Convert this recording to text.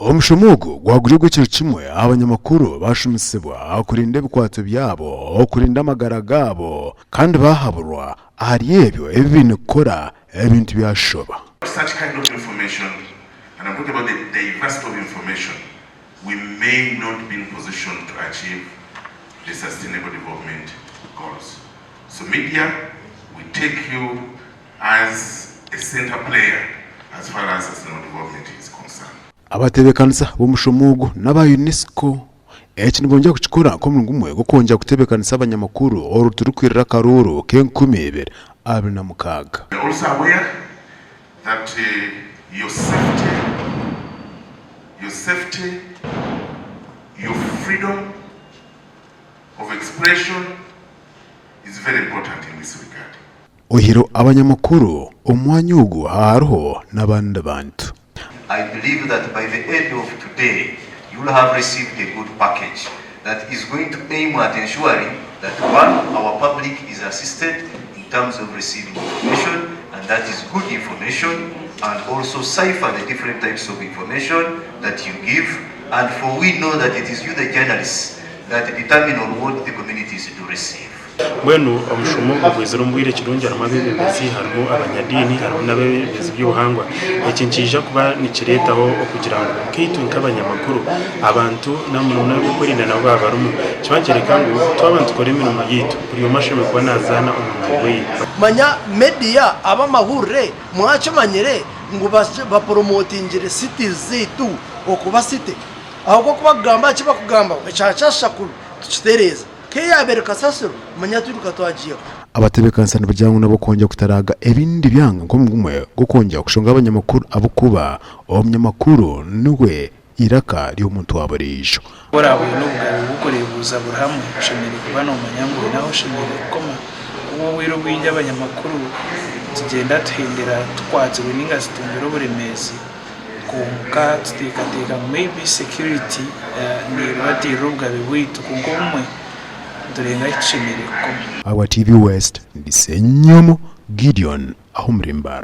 Omushumugu gwaguriye cyo kimwe abanyamakuru bashumisibwa kurinda bikwato byabo kurinda amagara gabo kandi bahaburwa ahari yebyo ibintu kora ibintu byashoba. Such kind of information, and I'm talking about the diversity of information, we may not be in position to achieve the sustainable development goals. So media, we take you as a center player as far as sustainable development is concerned. Abatebekanisa b'umushumugu n'aba UNESCO ekintu bonja kuchikora ko mungumwe gukonja kutebekanisa abanyamakuru oruturukwirira karuru ke 2026. We're also aware that your safety, your freedom of expression is very important in this regard. Ohiro abanyamakuru omwanyugu hariho n'abandi bantu. I believe that by the end of today, you will have received a good package that is going to aim at ensuring that our public is assisted in terms of receiving information, and that is good information, and also cipher the different types of information that you give. And for we know that it is you, the journalists, that determine on what the community is to receive. Bueno omushumugu gwezero mbwire kirungi aramabebezi harimo abanyadini harimo n'abebezi by'ubuhangwa ekincija kuba nikiretaho okugira ngo keitu nk'abanyamakuru abantu namununa bikorinda nabo babarumu kibagereka ngo twabantu kore imirimo yitu buri masheme kuba nazana umuntu we manya media aba mahure mwacamanyere ngo bapromotingire cities zetu okuba city ahubwo kubagamba kibakugamba cyashakuru tukitereza keyabereka sasiro manya turuka twagiye abatebekanisa n'abajyangu nabo konja kutaraga ebindi byanga ngo mugumwe gukonja kushonga abanyamakuru abukuba omnyamakuru niwe iraka ryo muntu waborisho borabo n'ubwo gukorebuza burahamu shemere kubana umunyango naho shemere koma uwo wiro bwinja abanyamakuru tugenda tuhindira twatse ninga zitumbiro buremezi kunka tutekateka maybe security ni rwati rubwa bibwitu kungomwe Our TV West ndisenyomo Gideon Ahumrimbar.